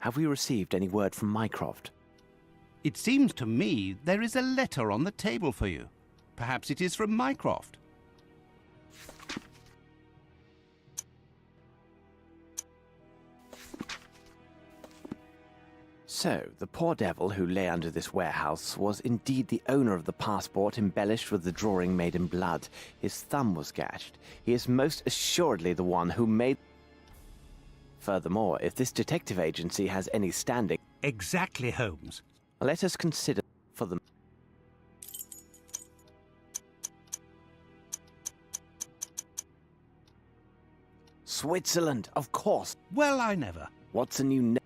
Have we received any word from Mycroft? It seems to me there is a letter on the table for you. Perhaps it is from Mycroft. So, the poor devil who lay under this warehouse was indeed the owner of the passport embellished with the drawing made in blood. His thumb was gashed. He is most assuredly the one who made... Furthermore, if this detective agency has any standing... Exactly, Holmes. Let us consider for them. Switzerland, of course. Well, I never. Watson, you know...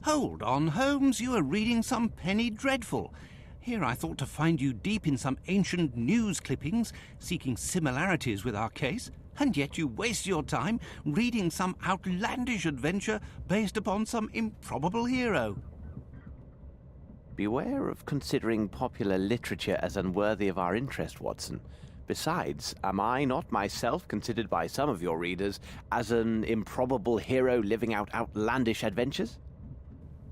Hold on, Holmes, you are reading some penny dreadful. Here I thought to find you deep in some ancient news clippings, seeking similarities with our case, and yet you waste your time reading some outlandish adventure based upon some improbable hero. Beware of considering popular literature as unworthy of our interest, Watson. Besides, am I not myself considered by some of your readers as an improbable hero living out outlandish adventures?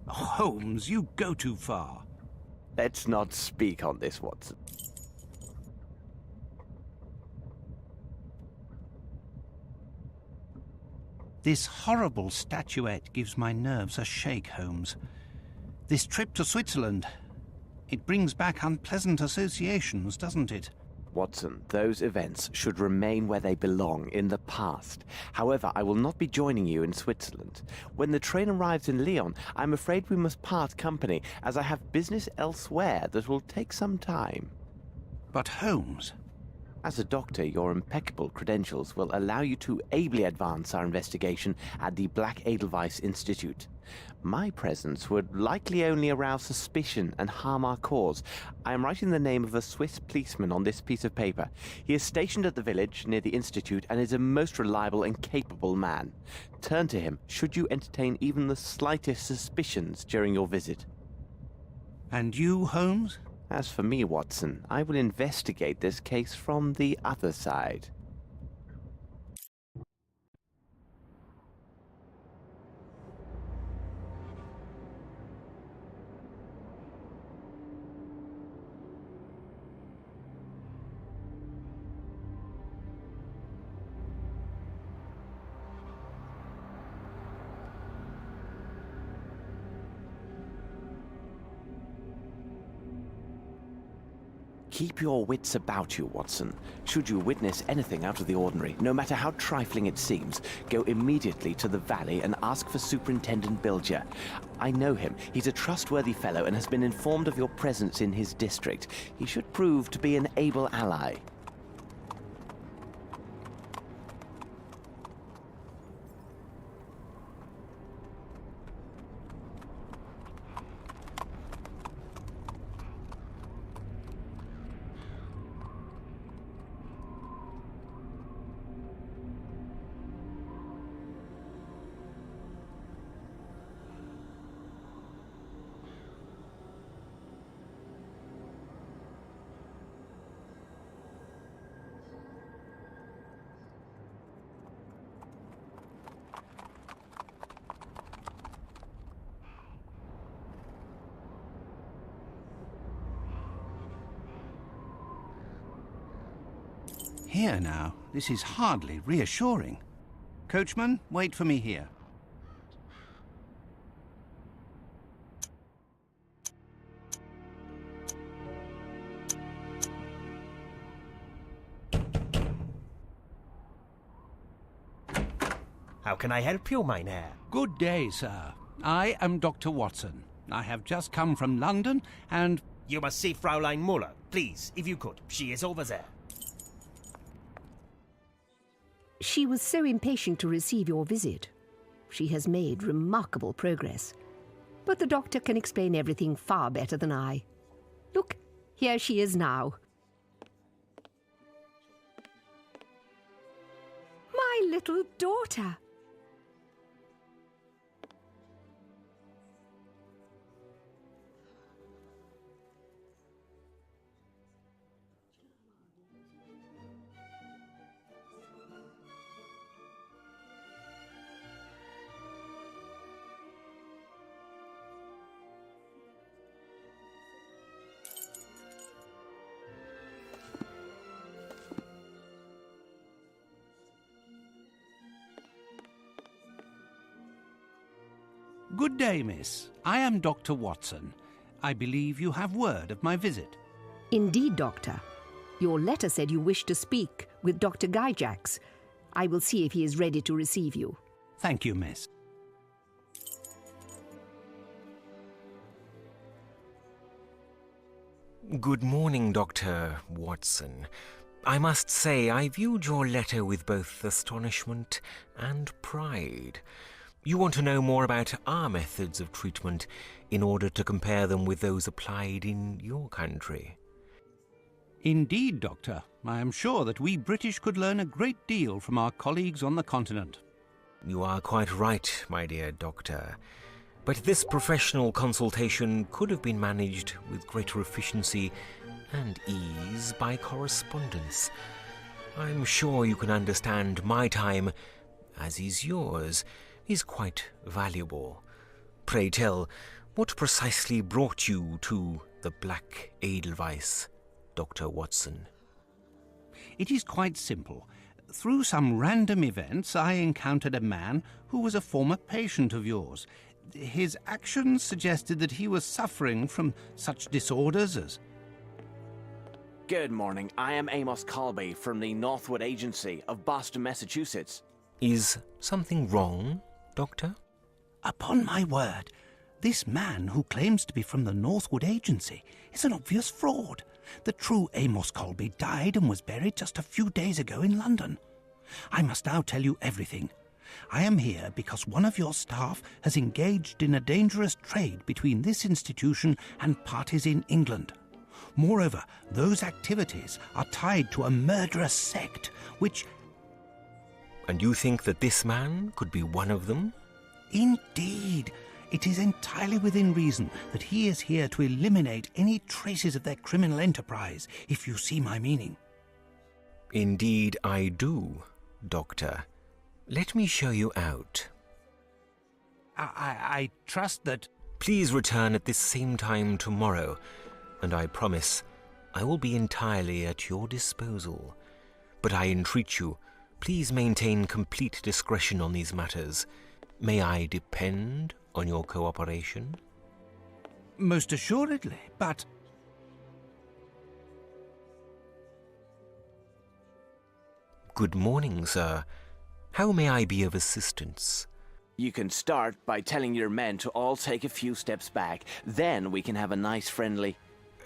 Holmes, you go too far. Let's not speak on this, Watson. This horrible statuette gives my nerves a shake, Holmes. This trip to Switzerland, it brings back unpleasant associations, doesn't it? Watson, those events should remain where they belong, in the past. However, I will not be joining you in Switzerland. When the train arrives in Lyon, I'm afraid we must part company, as I have business elsewhere that will take some time. But Holmes... As a doctor, your impeccable credentials will allow you to ably advance our investigation at the Black Edelweiss Institute. My presence would likely only arouse suspicion and harm our cause. I am writing the name of a Swiss policeman on this piece of paper. He is stationed at the village near the Institute and is a most reliable and capable man. Turn to him should you entertain even the slightest suspicions during your visit. And you, Holmes? As for me, Watson, I will investigate this case from the other side. Keep your wits about you, Watson. Should you witness anything out of the ordinary, no matter how trifling it seems, go immediately to the valley and ask for Superintendent Bilger. I know him. He's a trustworthy fellow and has been informed of your presence in his district. He should prove to be an able ally. Here now, this is hardly reassuring. Coachman, wait for me here. How can I help you, mein Herr? Good day, sir. I am Dr. Watson. I have just come from London and... You must see Fraulein Muller. Please, if you could. She is over there. She was so impatient to receive your visit. She has made remarkable progress. But the doctor can explain everything far better than I. Look, here she is now. My little daughter. Good day, miss. I am Dr. Watson. I believe you have word of my visit. Indeed, Doctor. Your letter said you wished to speak with Dr. Gygax. I will see if he is ready to receive you. Thank you, miss. Good morning, Dr. Watson. I must say I viewed your letter with both astonishment and pride. You want to know more about our methods of treatment in order to compare them with those applied in your country. Indeed, Doctor. I am sure that we British could learn a great deal from our colleagues on the continent. You are quite right, my dear Doctor. But this professional consultation could have been managed with greater efficiency and ease by correspondence. I'm sure you can understand my time, as is yours, is quite valuable. Pray tell, what precisely brought you to the Black Edelweiss, Dr. Watson? It is quite simple. Through some random events, I encountered a man who was a former patient of yours. His actions suggested that he was suffering from such disorders as... Good morning. I am Amos Colby from the Northwood Agency of Boston, Massachusetts. Is something wrong, Doctor? Upon my word, this man who claims to be from the Northwood Agency is an obvious fraud. The true Amos Colby died and was buried just a few days ago in London. I must now tell you everything. I am here because one of your staff has engaged in a dangerous trade between this institution and parties in England. Moreover, those activities are tied to a murderous sect, which... And you think that this man could be one of them? Indeed. It is entirely within reason that he is here to eliminate any traces of their criminal enterprise, if you see my meaning. Indeed I do, Doctor. Let me show you out. I trust that... Please return at this same time tomorrow, and I promise I will be entirely at your disposal. But I entreat you, please maintain complete discretion on these matters. May I depend on your cooperation? Most assuredly, but... Good morning, sir. How may I be of assistance? You can start by telling your men to all take a few steps back. Then we can have a nice friendly...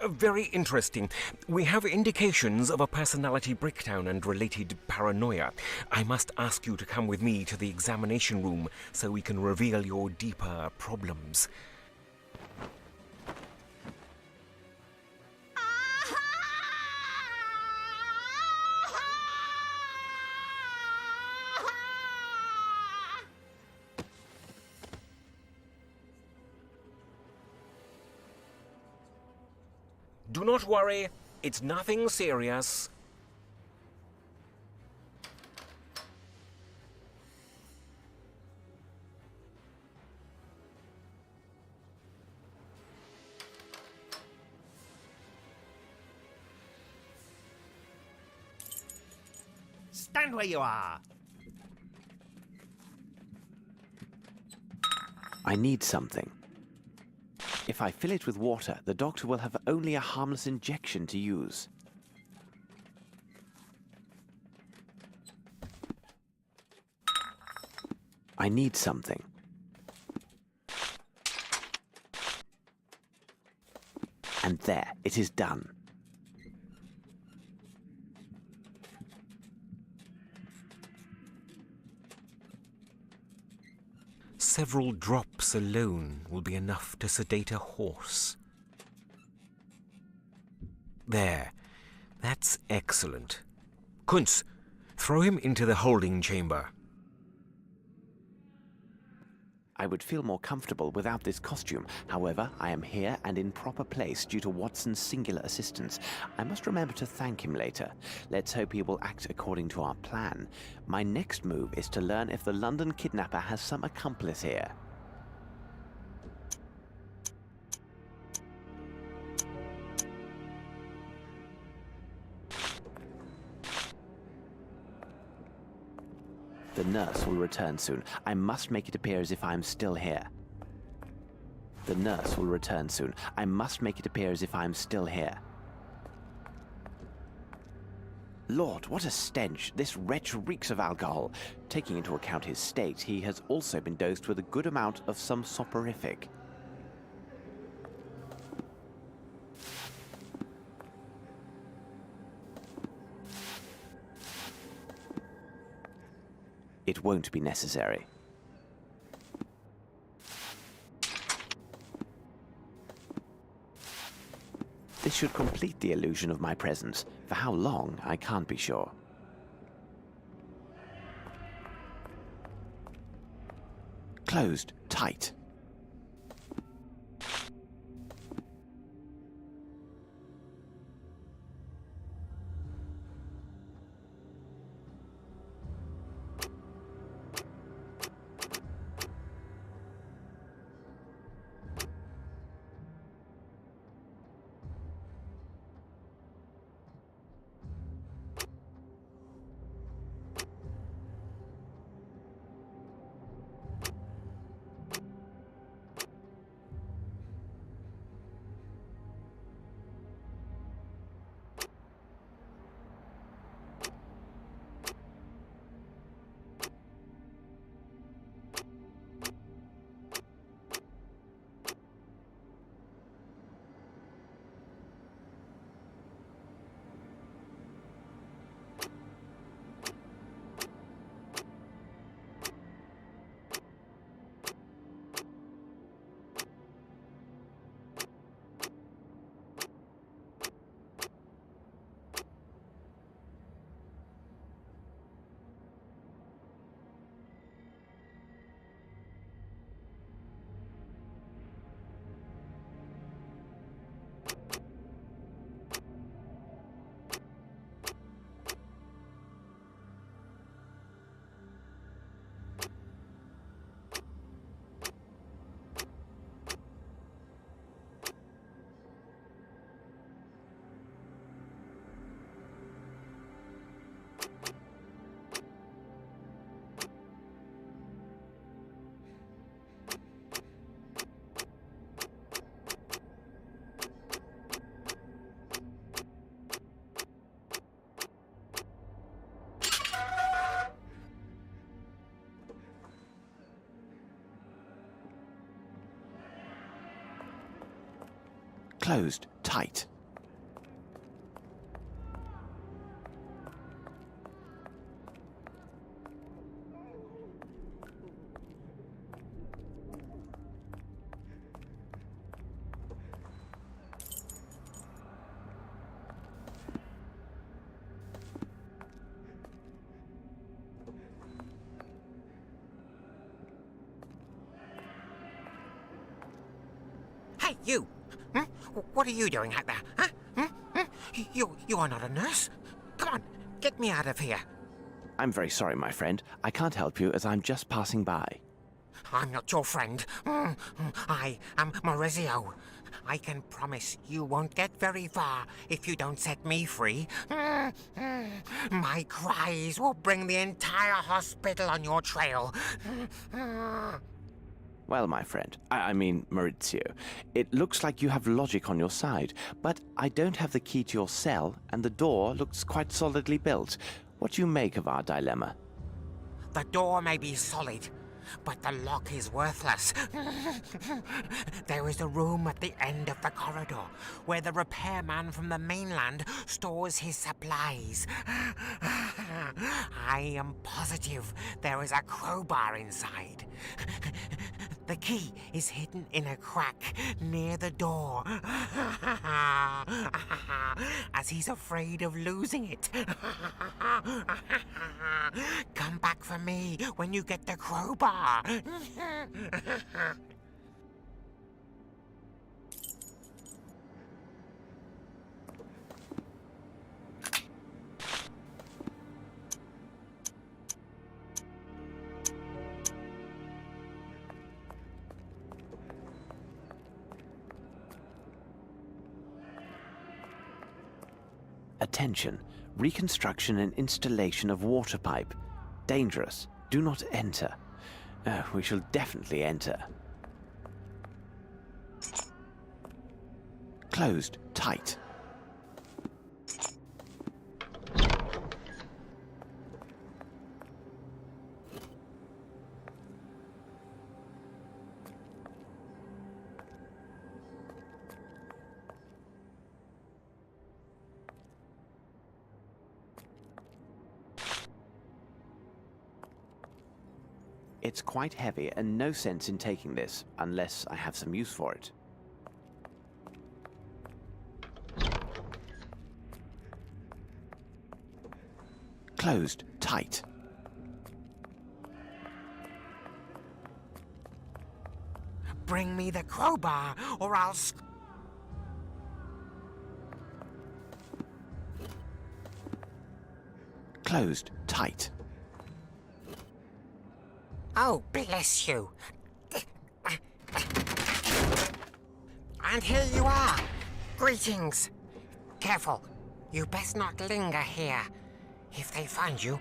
Very interesting. We have indications of a personality breakdown and related paranoia. I must ask you to come with me to the examination room so we can reveal your deeper problems. Do not worry, it's nothing serious. Stand where you are. I need something. If I fill it with water, the doctor will have only a harmless injection to use. I need something. And there, it is done. Several drops alone will be enough to sedate a horse. There. That's excellent. Kuntz, throw him into the holding chamber. I would feel more comfortable without this costume. However, I am here and in proper place due to Watson's singular assistance. I must remember to thank him later. Let's hope he will act according to our plan. My next move is to learn if the London kidnapper has some accomplice here. The nurse will return soon. I must make it appear as if I am still here. The nurse will return soon. I must make it appear as if I'm still here. Lord, what a stench! This wretch reeks of alcohol. Taking into account his state, he has also been dosed with a good amount of some soporific. It won't be necessary. This should complete the illusion of my presence. For how long, I can't be sure. Closed tight. Closed tight. Hey, you! What are you doing out there? Huh? You are not a nurse. Come on, get me out of here. I'm very sorry, my friend. I can't help you as I'm just passing by. I'm not your friend. I am Maurizio. I can promise you won't get very far if you don't set me free. My cries will bring the entire hospital on your trail. Well, my friend, I mean Maurizio, it looks like you have logic on your side, but I don't have the key to your cell, and the door looks quite solidly built. What do you make of our dilemma? The door may be solid, but the lock is worthless. There is a room at the end of the corridor where the repairman from the mainland stores his supplies. I am positive there is a crowbar inside. The key is hidden in a crack near the door, as he's afraid of losing it. Come back for me when you get the crowbar. Attention. Reconstruction and installation of water pipe. Dangerous. Do not enter. We shall definitely enter. Closed tight. It's quite heavy and no sense in taking this unless I have some use for it. Closed tight. Bring me the crowbar, or I'll Closed tight. Oh, bless you. And here you are. Greetings. Careful. You best not linger here. If they find you,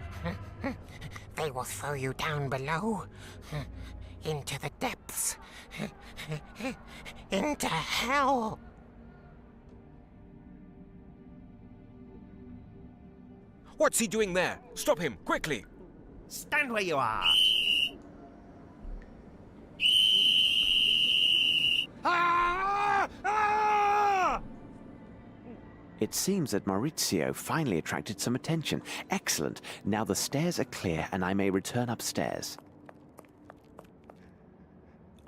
they will throw you down below. Into the depths. Into hell. What's he doing there? Stop him, quickly! Stand where you are! Ah! Ah! It seems that Maurizio finally attracted some attention. Excellent. Now the stairs are clear and I may return upstairs.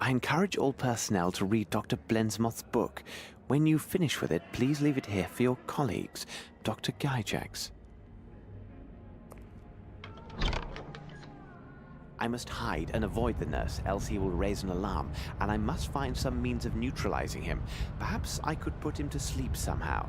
I encourage all personnel to read Dr. Blensmoth's book. When you finish with it, please leave it here for your colleagues, Dr. Gyjax. I must hide and avoid the nurse, else he will raise an alarm, and I must find some means of neutralizing him. Perhaps I could put him to sleep somehow.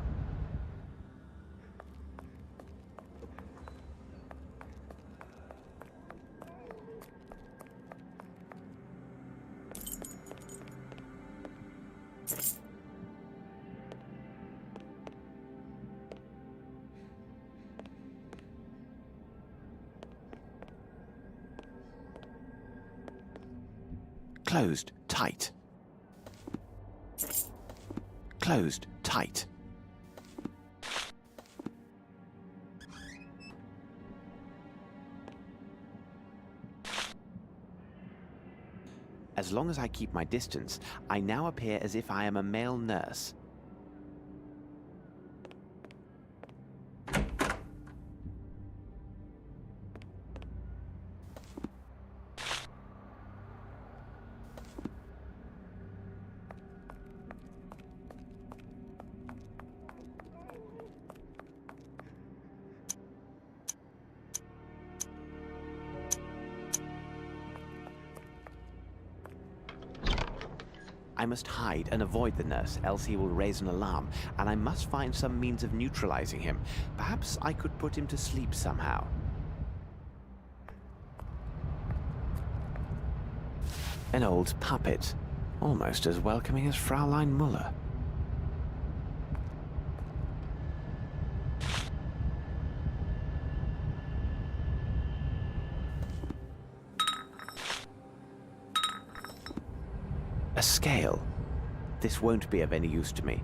Closed tight. Closed tight. As long as I keep my distance, I now appear as if I am a male nurse. I must hide and avoid the nurse, else he will raise an alarm, and I must find some means of neutralizing him. Perhaps I could put him to sleep somehow. An old puppet, almost as welcoming as Fraulein Muller. A scale. This won't be of any use to me.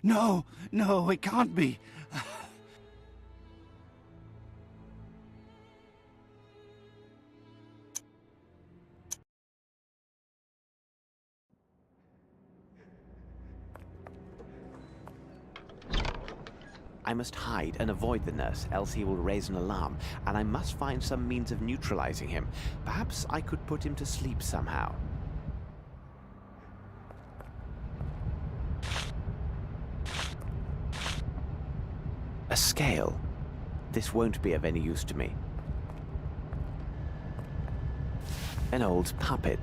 No, no, it can't be. I must hide and avoid the nurse, else he will raise an alarm, and I must find some means of neutralizing him. Perhaps I could put him to sleep somehow. A scale. This won't be of any use to me. An old puppet.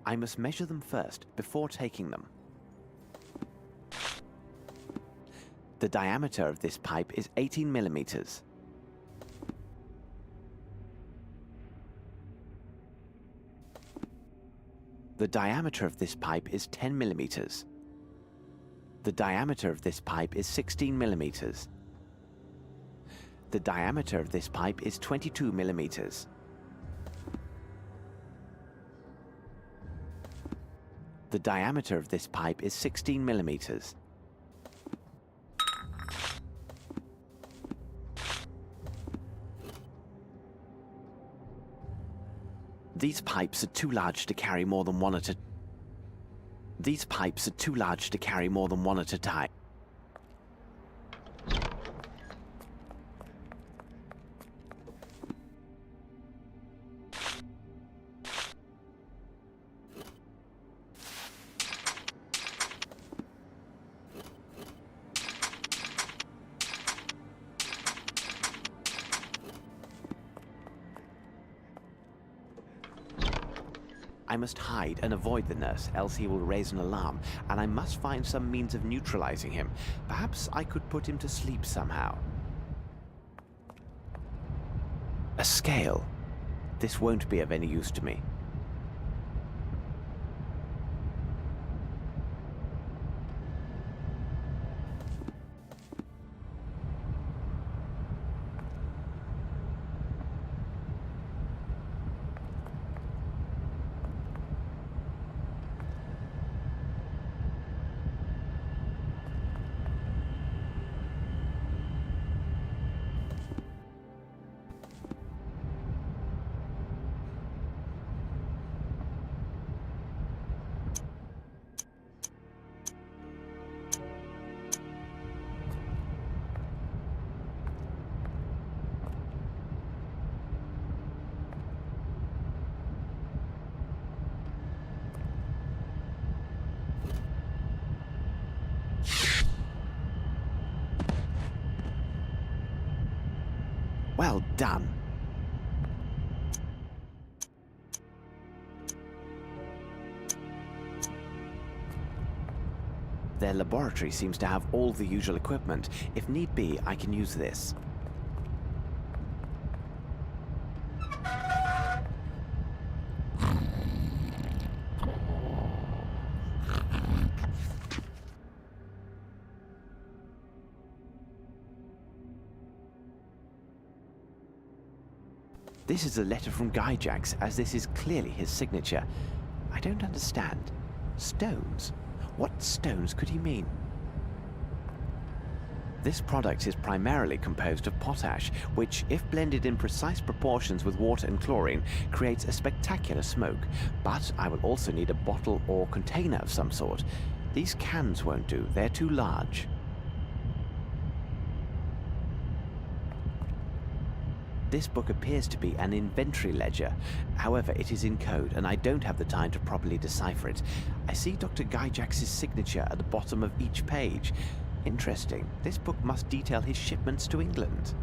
I must measure them first before taking them. The diameter of this pipe is 18 millimeters. The diameter of this pipe is 10 millimeters. The diameter of this pipe is 16 millimeters. The diameter of this pipe is 22 millimeters. The diameter of this pipe is 16 millimeters. These pipes are too large to carry more than one at a time. I must hide and avoid the nurse, else he will raise an alarm, and I must find some means of neutralizing him. Perhaps I could put him to sleep somehow. A scale. This won't be of any use to me. Well done. Their laboratory seems to have all the usual equipment. If need be, I can use this. This is a letter from Gygax, as this is clearly his signature. I don't understand. Stones? What stones could he mean? This product is primarily composed of potash, which, if blended in precise proportions with water and chlorine, creates a spectacular smoke. But I will also need a bottle or container of some sort. These cans won't do, they're too large. This book appears to be an inventory ledger. However, it is in code, and I don't have the time to properly decipher it. I see Dr. Gygax's signature at the bottom of each page. Interesting. This book must detail his shipments to England.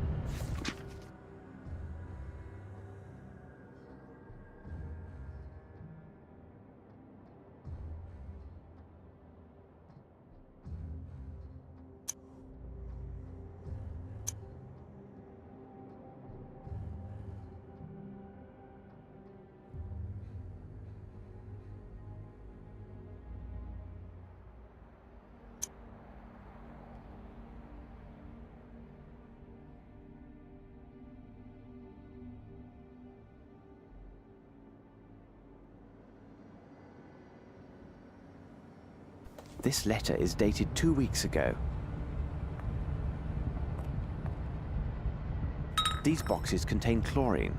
This letter is dated 2 weeks ago. These boxes contain chlorine.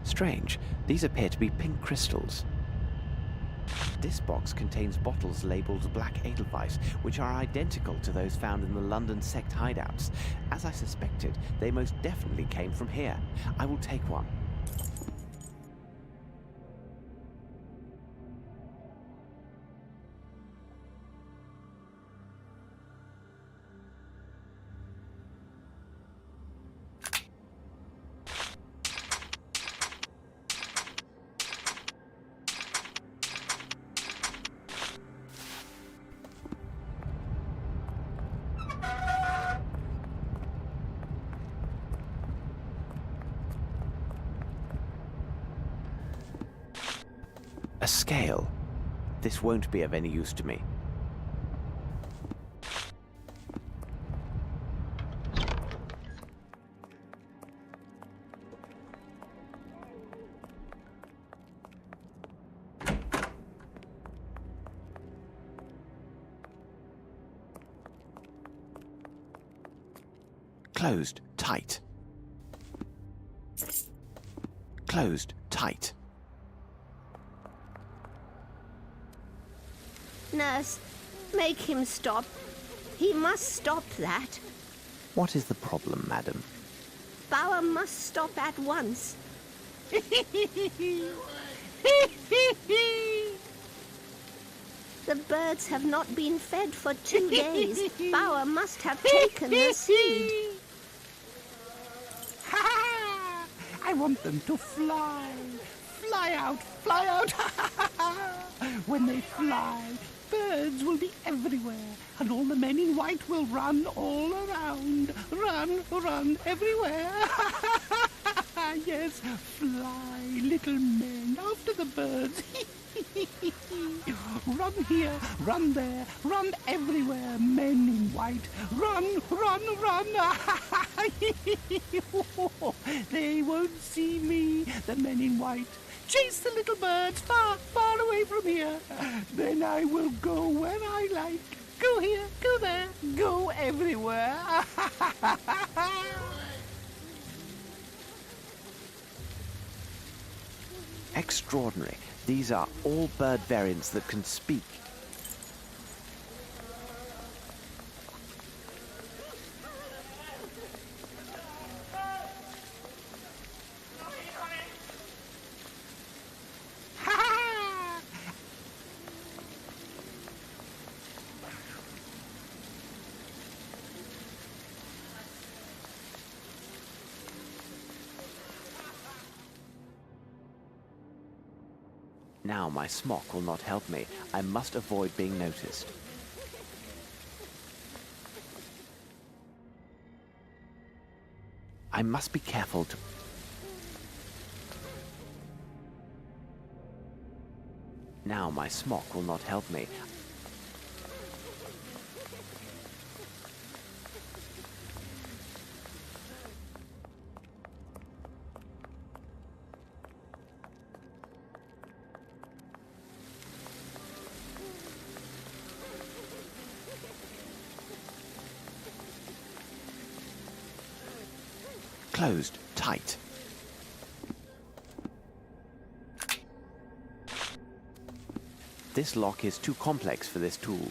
Strange, these appear to be pink crystals. This box contains bottles labelled Black Edelweiss, which are identical to those found in the London sect hideouts. As I suspected, they most definitely came from here. I will take one. A scale. This won't be of any use to me. Closed tight. Closed tight. Nurse, make him stop. He must stop that. What is the problem, madam? Bauer must stop at once. The birds have not been fed for 2 days. Bauer must have taken the seed. I want them to fly. Fly out, fly out. When they fly, birds will be everywhere, and all the men in white will run all around. Run, run everywhere. Yes, fly, little men, after the birds. Run here, run there, run everywhere, men in white. Run, run, run. They won't see me, the men in white. Chase the little birds far, far away from here. Then I will go where I like. Go here, go there, go everywhere. Extraordinary. These are all bird variants that can speak. Now my smock will not help me. I must avoid being noticed. I must be careful to... Now my smock will not help me. Closed tight. This lock is too complex for this tool.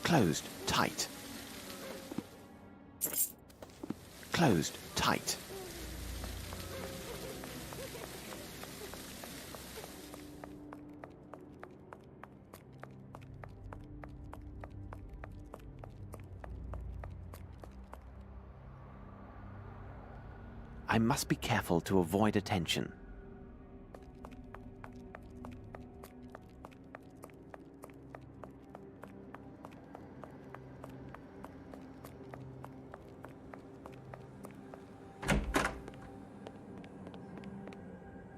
Closed tight. Closed tight. I must be careful to avoid attention.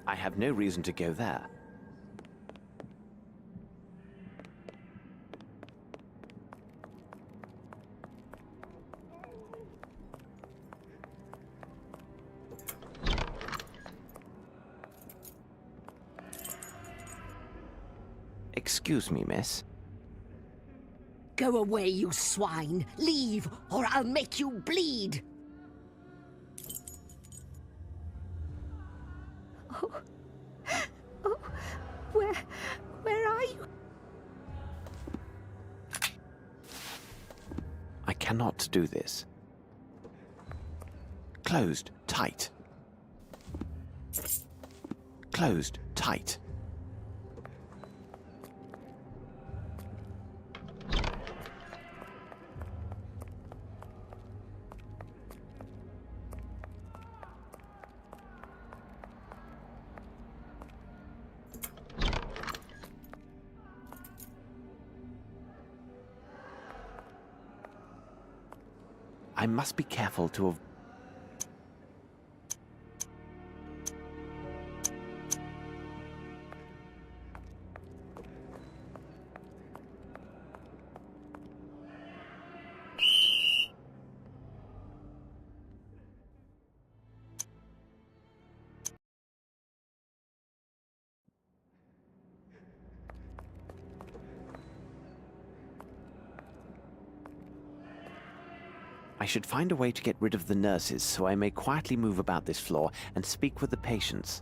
I have no reason to go there. Excuse me, miss. Go away, you swine. Leave, or I'll make you bleed. Oh, where are you? I cannot do this. Closed tight. Closed tight. I must be careful to avoid... should find a way to get rid of the nurses so I may quietly move about this floor and speak with the patients.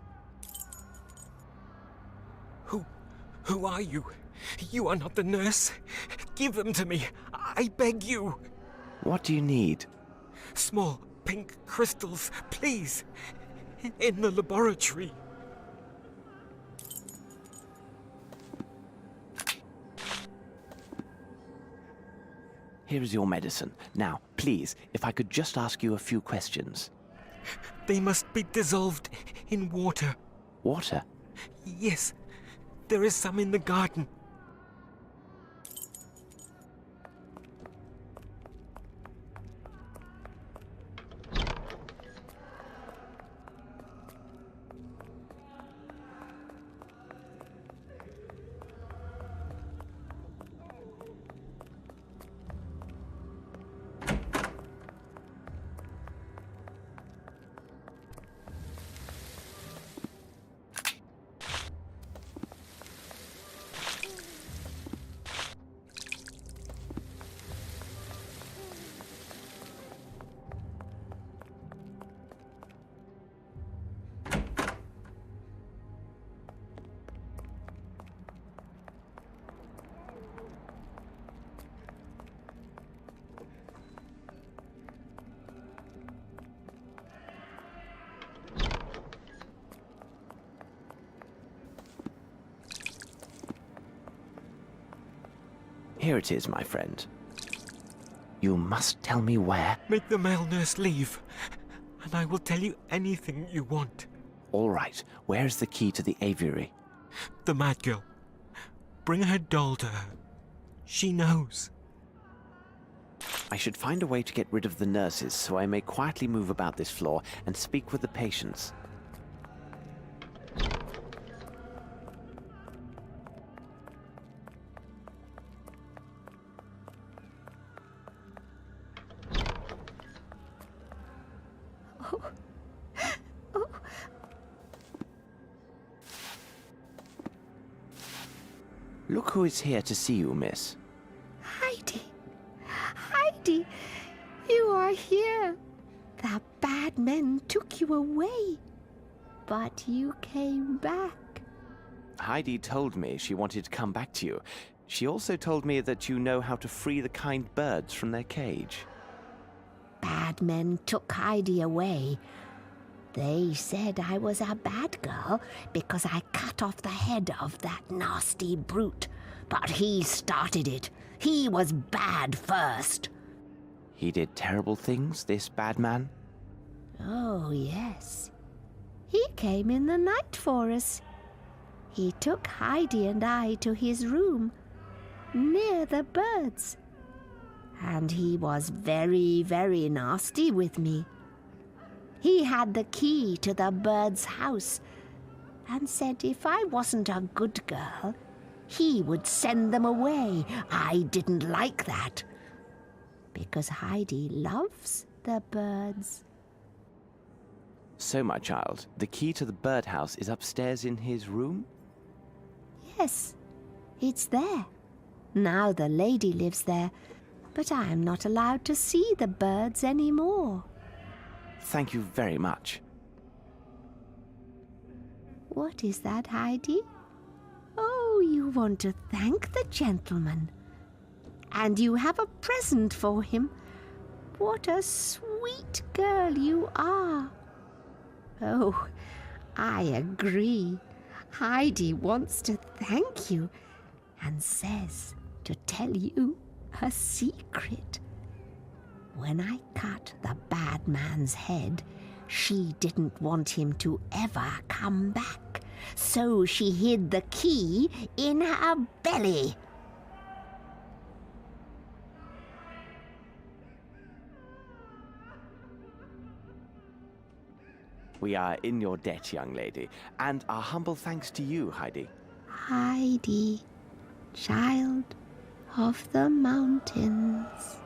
Who are you? You are not the nurse. Give them to me. I beg you. What do you need? Small pink crystals, please. In the laboratory. Here is your medicine. Now, please, if I could just ask you a few questions. They must be dissolved in water. Water? Yes, there is some in the garden. Here it is, my friend. You must tell me where. Make the male nurse leave, and I will tell you anything you want. All right, where's the key to the aviary? The mad girl. Bring her doll to her. She knows. I should find a way to get rid of the nurses so I may quietly move about this floor and speak with the patients. Look who is here to see you, miss. Heidi! Heidi! You are here! The bad men took you away, but you came back. Heidi told me she wanted to come back to you. She also told me that you know how to free the kind birds from their cage. Bad men took Heidi away. They said I was a bad girl because I cut off the head of that nasty brute. But he started it. He was bad first. He did terrible things, this bad man? Oh, yes. He came in the night for us. He took Heidi and I to his room, near the birds. And he was very, very nasty with me. He had the key to the bird's house and said if I wasn't a good girl, he would send them away. I didn't like that, because Heidi loves the birds. So, my child, the key to the birdhouse is upstairs in his room? Yes, it's there. Now the lady lives there, but I am not allowed to see the birds anymore. Thank you very much. What is that, Heidi? Oh, you want to thank the gentleman. And you have a present for him. What a sweet girl you are. Oh, I agree. Heidi wants to thank you and says to tell you a secret. When I cut the bad man's head, she didn't want him to ever come back, so she hid the key in her belly. We are in your debt, young lady, and our humble thanks to you, Heidi. Heidi, child of the mountains.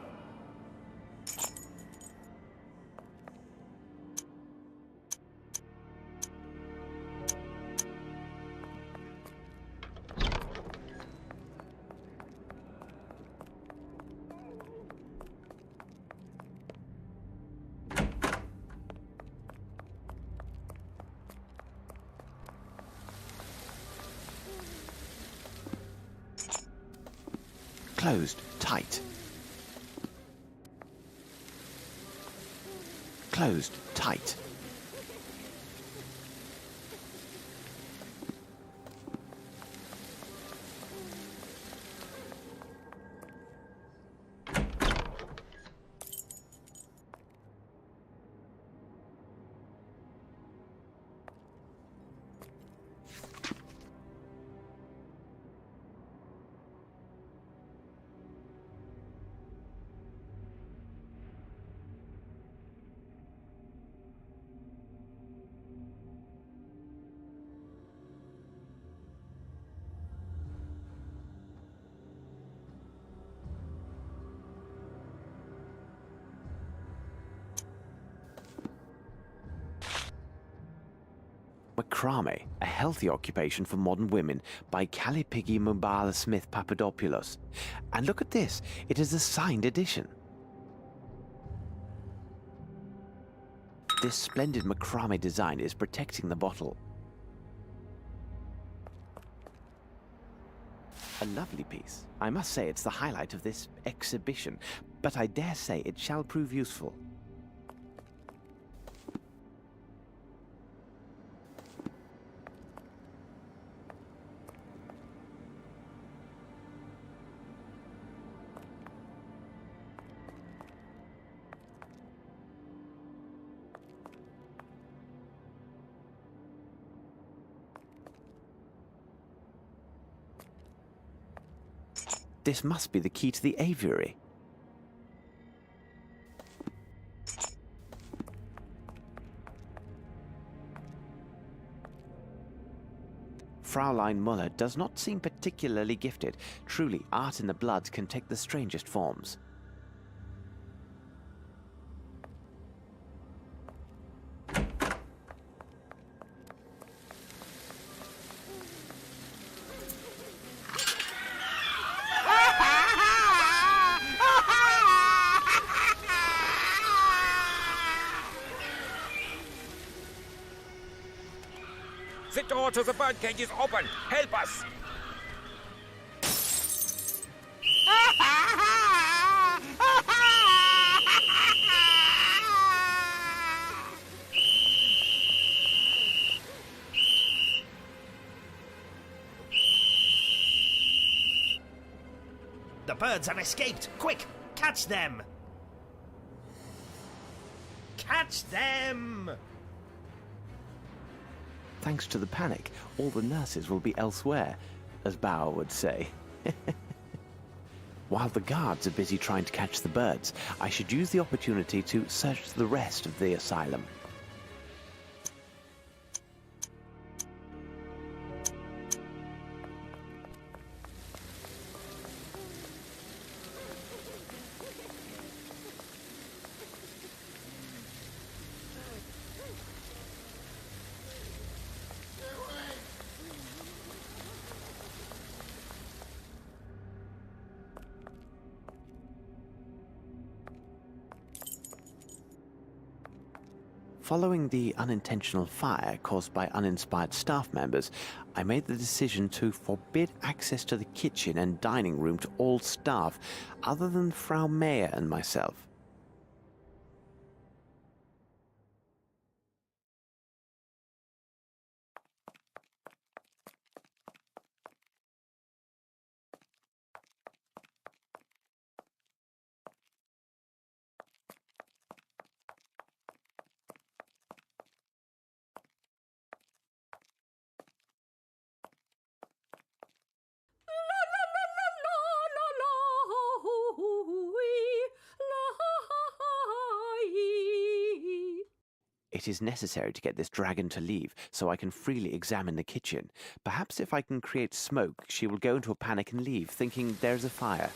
Closed tight. Closed tight. Macrame, a healthy occupation for modern women, by Kalipigi Mubala Smith Papadopoulos. And look at this, it is a signed edition. This splendid macrame design is protecting the bottle. A lovely piece. I must say it's the highlight of this exhibition, but I dare say it shall prove useful. This must be the key to the aviary. Fraulein Muller does not seem particularly gifted. Truly, art in the blood can take the strangest forms. The door to the birdcage is open! Help us! The birds have escaped! Quick! Catch them! Catch them! Thanks to the panic, all the nurses will be elsewhere, as Bauer would say. While the guards are busy trying to catch the birds, I should use the opportunity to search the rest of the asylum. Following the unintentional fire caused by uninspired staff members, I made the decision to forbid access to the kitchen and dining room to all staff other than Frau Mayer and myself. It is necessary to get this dragon to leave, so I can freely examine the kitchen. Perhaps if I can create smoke, she will go into a panic and leave, thinking there's a fire.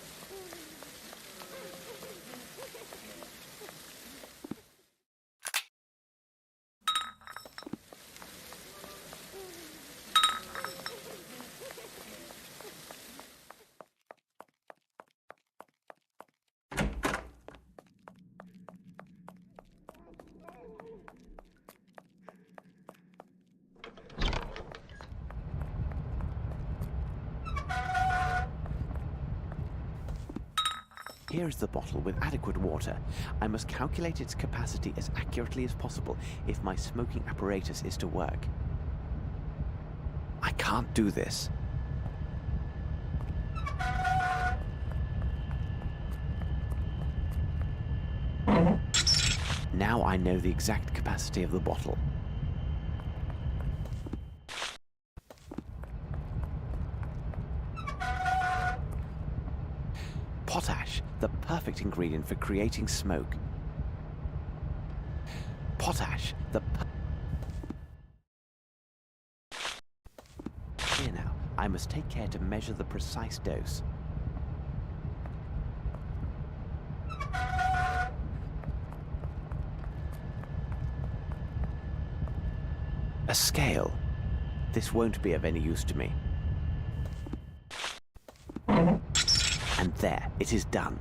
Here is the bottle with adequate water. I must calculate its capacity as accurately as possible if my smoking apparatus is to work. I can't do this. Now I know the exact capacity of the bottle. Potash, the perfect ingredient for creating smoke. Potash, Here now, I must take care to measure the precise dose. A scale. This won't be of any use to me. And there, it is done.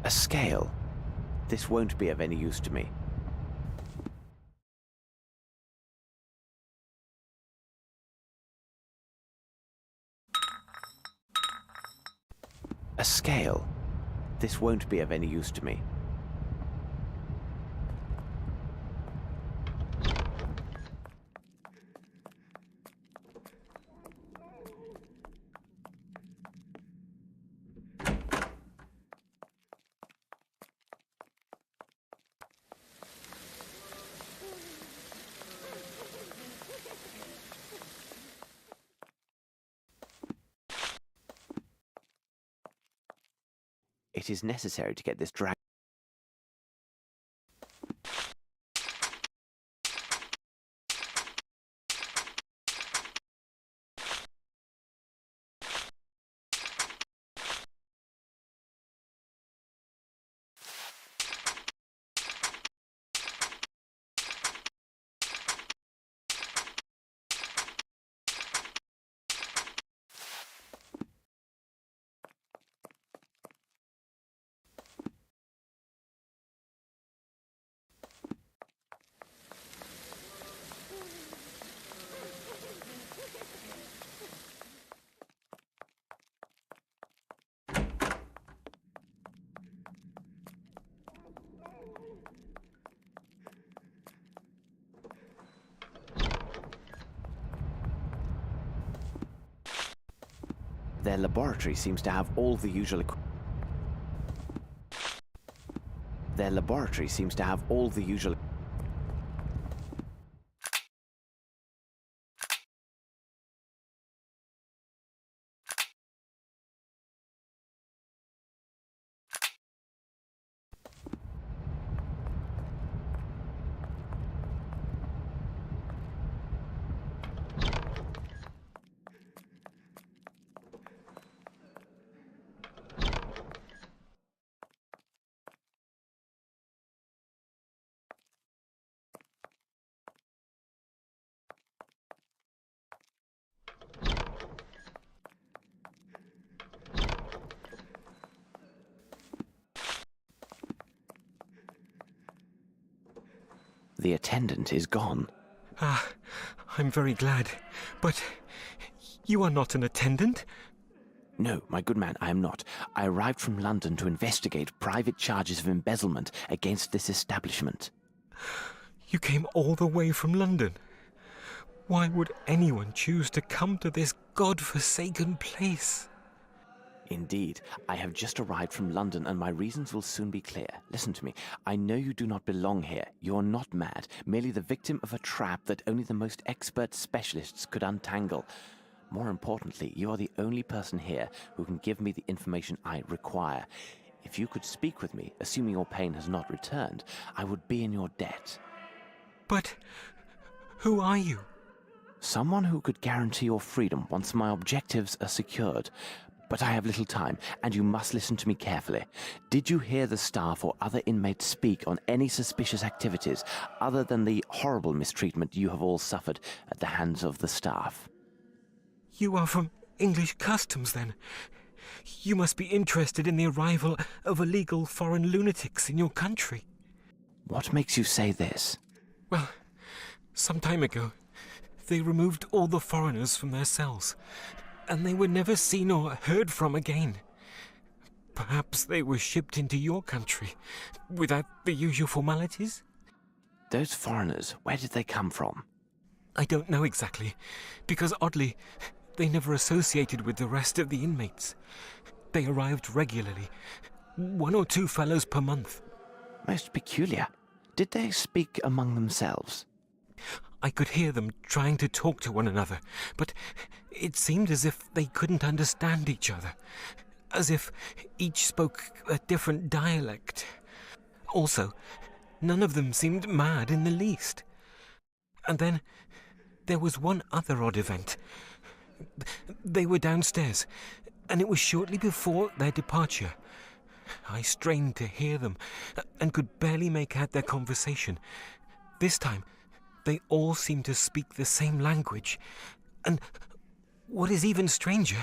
A scale. This won't be of any use to me. A scale. This won't be of any use to me. It is necessary to get this drag. Their laboratory seems to have all the usual Their laboratory seems to have all the usual The attendant is gone. Ah, I'm very glad. But you are not an attendant? No, my good man, I am not. I arrived from London to investigate private charges of embezzlement against this establishment. You came all the way from London? Why would anyone choose to come to this God-forsaken place? Indeed, I have just arrived from London and my reasons will soon be clear. Listen to me. I know you do not belong here. You are not mad, merely the victim of a trap that only the most expert specialists could untangle. More importantly, you are the only person here who can give me the information I require. If you could speak with me, assuming your pain has not returned, I would be in your debt. But who are you? Someone who could guarantee your freedom once my objectives are secured. But I have little time, and you must listen to me carefully. Did you hear the staff or other inmates speak on any suspicious activities other than the horrible mistreatment you have all suffered at the hands of the staff? You are from English customs, then? You must be interested in the arrival of illegal foreign lunatics in your country. What makes you say this? Well, some time ago, they removed all the foreigners from their cells, and they were never seen or heard from again. Perhaps they were shipped into your country without the usual formalities? Those foreigners, where did they come from? I don't know exactly, because oddly, they never associated with the rest of the inmates. They arrived regularly, 1 or 2 fellows per month. Most peculiar. Did they speak among themselves? I could hear them trying to talk to one another, but it seemed as if they couldn't understand each other, as if each spoke a different dialect. Also, none of them seemed mad in the least. And then there was one other odd event. They were downstairs, and it was shortly before their departure. I strained to hear them, and could barely make out their conversation. This time, they all seemed to speak the same language, and what is even stranger,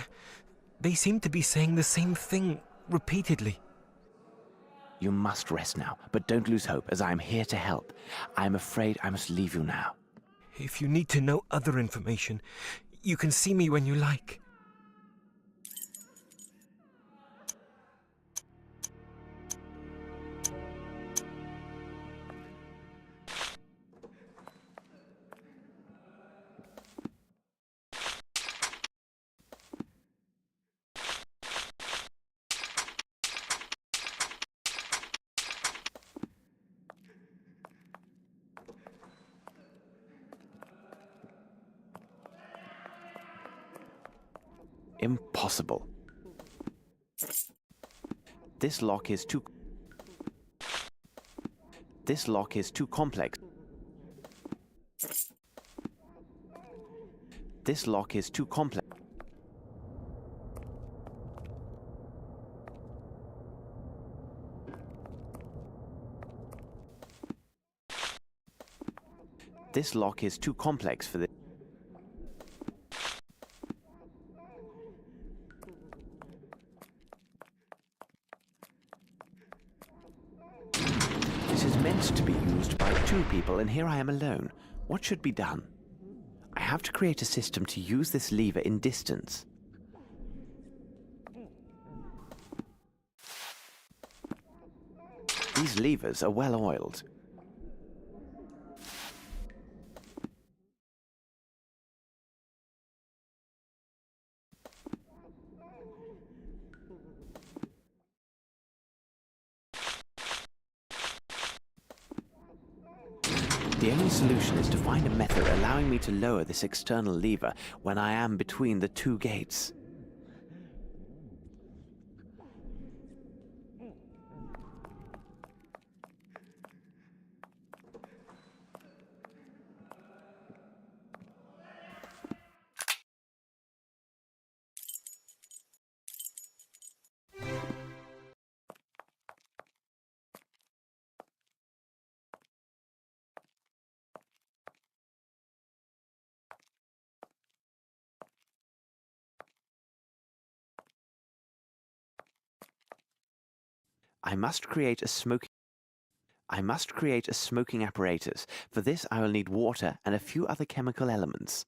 they seemed to be saying the same thing repeatedly. You must rest now, but don't lose hope, as I am here to help. I am afraid I must leave you now. If you need to know other information, you can see me when you like. Impossible. This lock is too complex. This lock is too complex. This lock is too complex for this. This is meant to be used by 2 people, and here I am alone. What should be done? I have to create a system to use this lever in distance. These levers are well oiled. The only solution is to find a method allowing me to lower this external lever when I am between the 2 gates. I must create a smoking apparatus. For this I will need water and a few other chemical elements.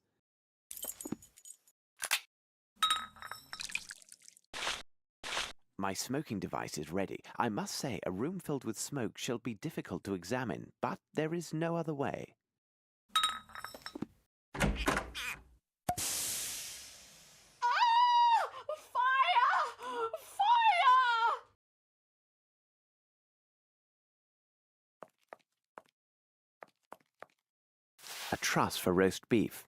My smoking device is ready. I must say, a room filled with smoke shall be difficult to examine, but there is no other way. A truss for roast beef.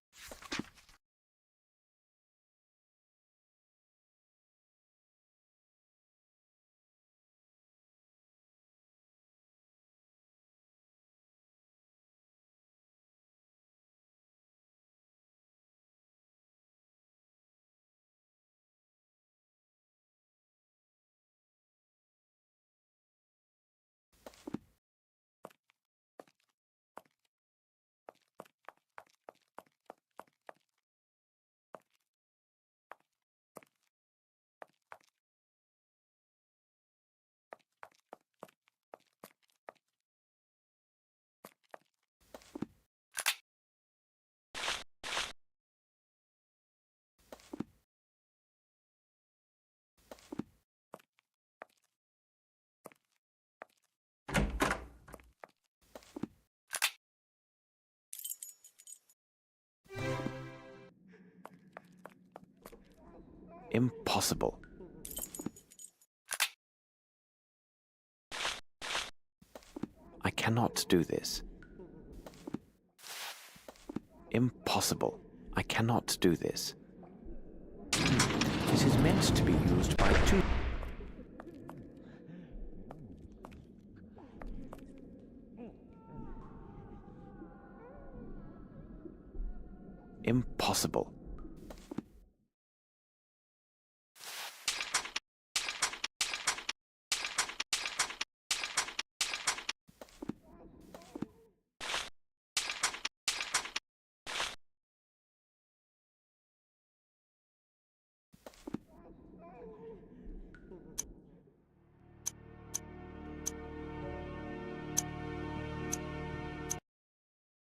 Impossible. I cannot do this. Impossible. I cannot do this. This is meant to be used by two. Impossible.